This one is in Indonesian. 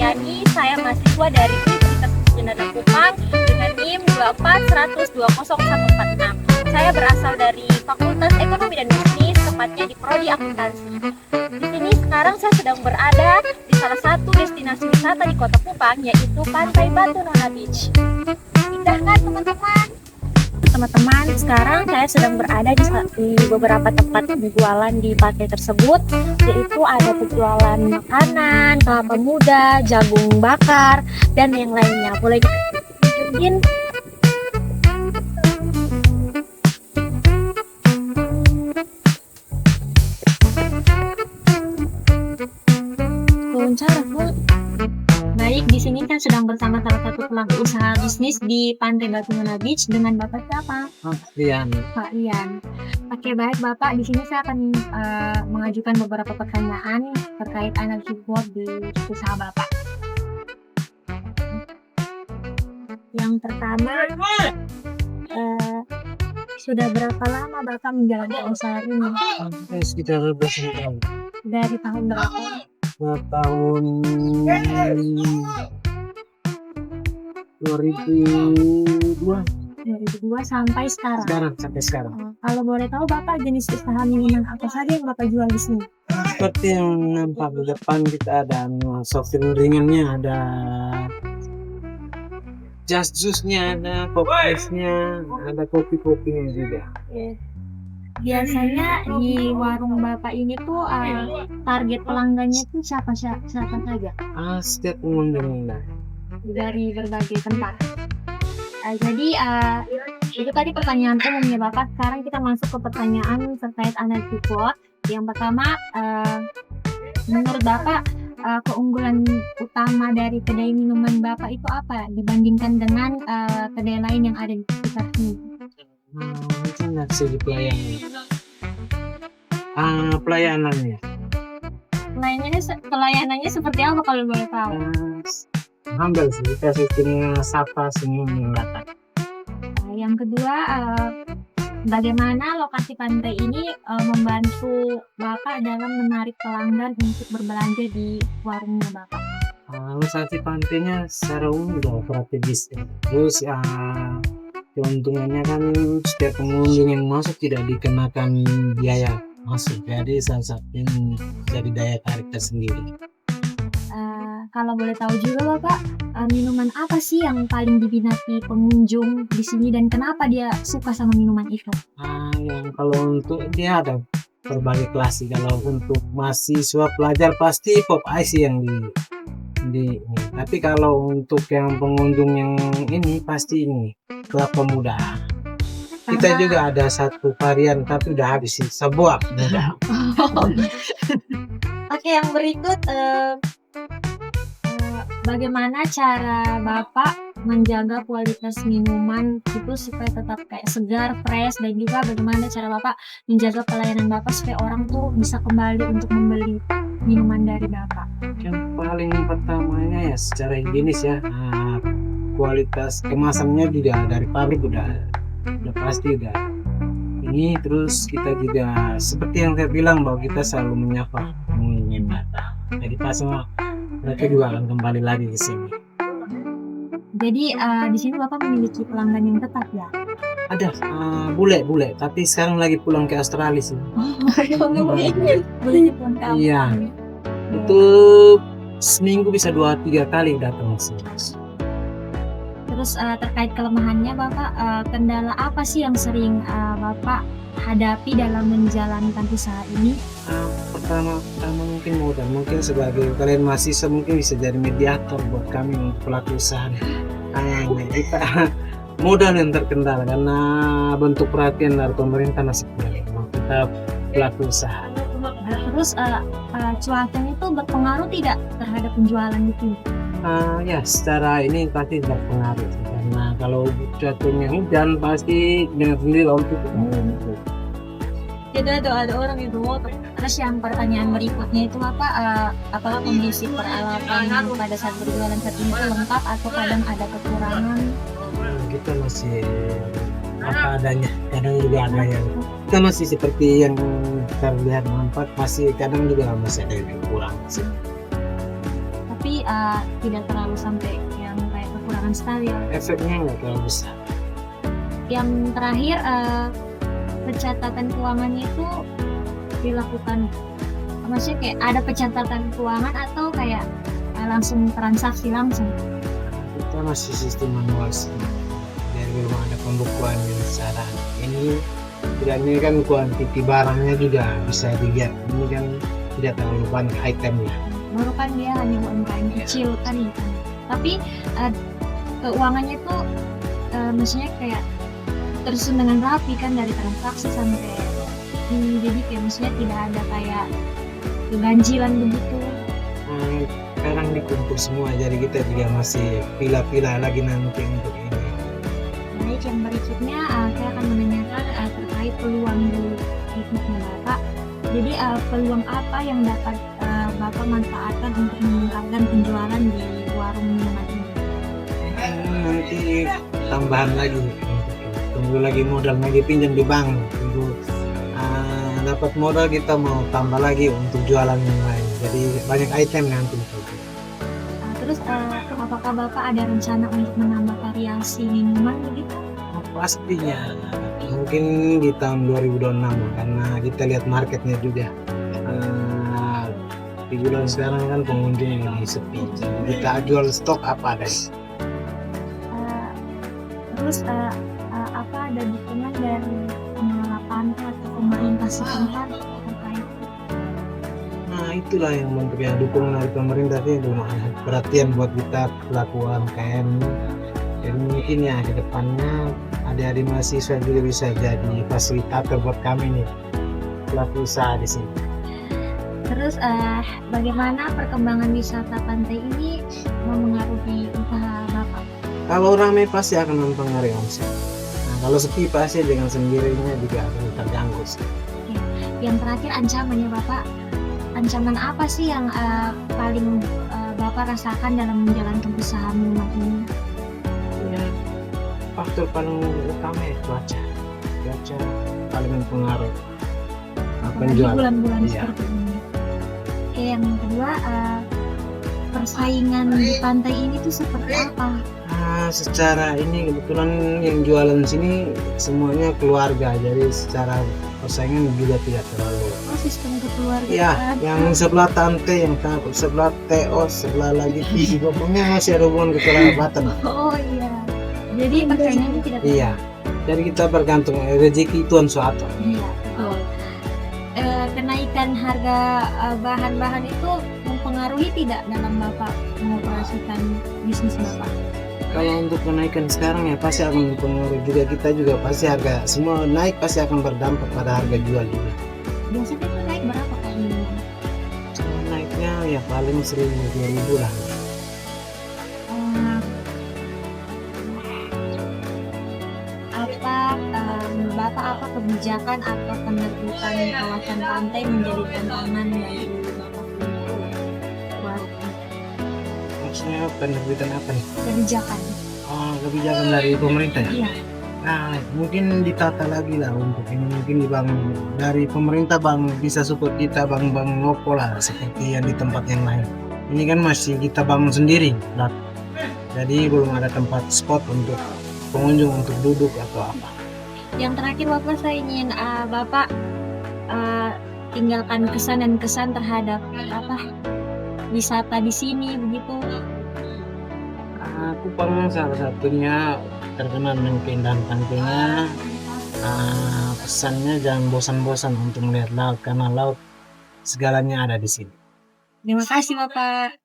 Supriyani, saya mahasiswa dari Universitas Jenderal Kupang dengan NIM 241020146. Saya berasal dari Fakultas Ekonomi dan Bisnis, tepatnya di Prodi Akuntansi. Di sini sekarang saya sedang berada di salah satu destinasi wisata di Kota Kupang, yaitu Pantai Batu Nona Beach. Indah kan teman-teman? Teman-teman, sekarang saya sedang berada di beberapa tempat penjualan di pantai tersebut, yaitu ada penjualan makanan, kelapa muda, jagung bakar, dan yang lainnya. Boleh ditunjukin? Wawancara, Bu. Baik, di sini kan sedang bersama salah satu pelaku usaha bisnis di Pantai Batu Nona Beach dengan Bapak siapa? Rian. Pak Rian. Oke, baik Bapak. Di sini saya akan mengajukan beberapa pertanyaan terkait analisis SWOT di usaha Bapak. Yang pertama, sudah berapa lama Bapak menjalankan usaha ini? Sekitar 12 tahun. Dari tahun berapa? Tahun 2002 sampai sekarang. sampai sekarang. Kalau boleh tahu Bapak jenis usaha minuman apa saja yang Bapak jual di sini? Seperti yang nampak di depan kita ada soft drink ringannya, ada just juice-nya, ada pop ice-nya, ada kopi-kopinya juga. Biasanya di warung Bapak ini tuh target pelanggannya tuh siapa saja? Setiap pengunjung Dari berbagai tempat. Jadi itu tadi pertanyaan umumnya Bapak. Sekarang kita masuk ke pertanyaan terkait analisis SWOT. Yang pertama, menurut Bapak keunggulan utama dari kedai minuman Bapak itu apa dibandingkan dengan kedai lain yang ada di sekitar sini? Mungkin dari segi pelayanannya. Pelayanannya seperti apa kalau boleh tahu? Humble sih, kita sistemnya sapa semua yang datang. Yang kedua, bagaimana lokasi pantai ini membantu Bapak dalam menarik pelanggan untuk berbelanja di warungnya Bapak? Lokasi pantainya secara umum udah strategis ya. Terus keuntungannya kan setiap pengunjung yang masuk tidak dikenakan biaya masuk, jadi salah satunya jadi daya tarik tersendiri. Kalau boleh tahu juga Bapak, minuman apa sih yang paling diminati pengunjung di sini dan kenapa dia suka sama minuman itu? Yang kalau untuk dia ada berbagai kelas sih. Kalau untuk mahasiswa pelajar pasti pop ice yang di tapi kalau untuk yang pengunjung yang ini pasti ini kelapa muda. Kita juga ada satu varian tapi udah habis sih, sebuah muda. Oke, yang berikut bagaimana cara Bapak menjaga kualitas minuman itu supaya tetap kayak segar, fresh, dan juga bagaimana cara Bapak menjaga pelayanan Bapak supaya orang tuh bisa kembali untuk membeli minuman dari Bapak? Yang paling pertamanya ya secara higienis ya, kualitas kemasannya juga dari pabrik udah pasti udah ini. Terus kita juga seperti yang saya bilang bahwa kita selalu menyapa pengunjung datang, jadi pas semua mereka juga akan kembali lagi ke sini. Jadi di sini Bapak memiliki pelanggan yang tetap ya? Ada bule tapi sekarang lagi pulang ke Australia sih. Boleh pulang ke Iya. Itu seminggu bisa 2-3 kali datang ke sini. Terus terkait kelemahannya Bapak, kendala apa sih yang sering Bapak hadapi dalam menjalankan usaha ini? Pertama mungkin modal. Mungkin sebagai kalian mahasiswa mungkin bisa jadi mediator buat kami untuk pelaku usaha. Kita modal yang terkendala karena bentuk perhatian dari pemerintah masih kurang. Kita pelaku usaha. Terus cuacanya itu berpengaruh tidak terhadap penjualan itu? Ya secara ini pasti berpengaruh karena kalau jatuhnya hujan pasti dengan sendiri untuk Jadi ada orang itu. Terus yang pertanyaan berikutnya itu apakah kondisi peralatan pada saat berjualan saat ini itu lengkap atau kadang ada kekurangan? Kita masih apa adanya, kadang juga ada yang kita masih seperti yang terlihat nampak, masih kadang juga masih ada yang kurang sih. Tapi Jadi tidak terlalu sampai yang kayak kekurangan sekali ya. Efeknya nggak terlalu besar. Yang terakhir pencatatan keuangannya itu dilakukan, maksudnya kayak ada pencatatan keuangan atau kayak langsung transaksi langsung. Kita masih sistem manual sih. Jadi belum ada pembukuan yang secara ini. Tidak, ini kan kuantiti barangnya juga bisa dilihat. Ini kan tidak terlalu banyak itemnya. Baru kan dia hanya UMKM kecil kan ya. Tapi keuangannya itu maksudnya kayak tersusun dengan rapi kan, dari transaksi sampai ini, jadi kayak maksudnya tidak ada kayak keganjilan begitu. Sekarang dikumpul semua, jadi kita juga masih pilah-pilah lagi nanti untuk ini. Baik, yang berikutnya saya akan menanyakan terkait peluang di bisnisnya Bapak. Jadi peluang apa yang dapat Bapak manfaatkan untuk meningkatkan penjualan di warung minuman ini? Nanti tambahan lagi, tunggu lagi modal lagi, pinjam di bank, tunggu dapat modal kita mau tambah lagi untuk jualan yang lain, jadi banyak item nanti. Terus apakah Bapak ada rencana untuk menambah variasi minuman begitu? Pastinya mungkin di tahun 2026 karena kita lihat marketnya juga. Di bulan sekarang kan pengunjung lagi sepi, jadi kita jual stok apa ada. Terus apa ada dukungan dari pengelola pantai atau pemerintah setempat terkait? Nah itulah yang memberikan dukungan dari pemerintah sih, lumayan perhatian buat kita pelaku UMKM. Jadi mungkin ya ke depannya adik-adik mahasiswa juga bisa jadi fasilitator buat kami nih pelaku usaha di sini. Terus bagaimana perkembangan wisata pantai ini memengaruhi usaha Bapak? Kalau ramai pasti akan mempengaruhi omset. Nah, kalau sepi pasti dengan sendirinya juga akan terganggu sih. Yang terakhir, ancamannya Bapak, ancaman apa sih yang paling Bapak rasakan dalam menjalankan usaha minuman ini? Ya, faktor paling utama ya cuaca paling mempengaruhi Apalagi penjualan. bulan-bulan Iya. seperti ini. Oke, yang kedua, persaingan di pantai ini tuh seperti apa? Secara ini kebetulan yang jualan sini semuanya keluarga, jadi secara persaingan juga tidak terlalu. Oh, sistem kekeluargaan. Ya, yang sebelah tante, yang sebelah TO, sebelah lagi TV, pokoknya masih ada hubungan kekerabatan. Oh iya. Jadi persaingannya tidak Iya, jadi kita bergantung rezeki Tuhan suatu. Iya, betul. Kenaikan harga bahan-bahan itu mempengaruhi tidak dalam Bapak mengoperasikan bisnis Bapak? Kalau untuk kenaikan sekarang ya pasti akan mempengaruhi juga, kita juga pasti harga semua naik, pasti akan berdampak pada harga jual juga. Biasanya itu naik berapa kali? Naiknya ya paling 1.000-2.000 lah. Bapak apa kebijakan atau penerbitan kawasan pantai menjadi tantangan bagi Bapak buat Maksudnya penerbitan apa nih? kebijakan? Kebijakan dari pemerintah ya? Iya. Nah, mungkin ditata lagi lah untuk ini, mungkin dibangun dari pemerintah, bang bisa support kita bangun ngopo lah seperti yang di tempat yang lain. Ini kan masih kita bangun sendiri, nah, jadi belum ada tempat spot untuk pengunjung untuk duduk atau apa. Yang terakhir Bapak, saya ingin Bapak tinggalkan kesan dan kesan terhadap wisata di sini begitu. Kupang salah satunya terkenal dengan keindahan pantainya. Pesannya jangan bosan-bosan untuk melihat laut karena laut segalanya ada di sini. Terima kasih Bapak.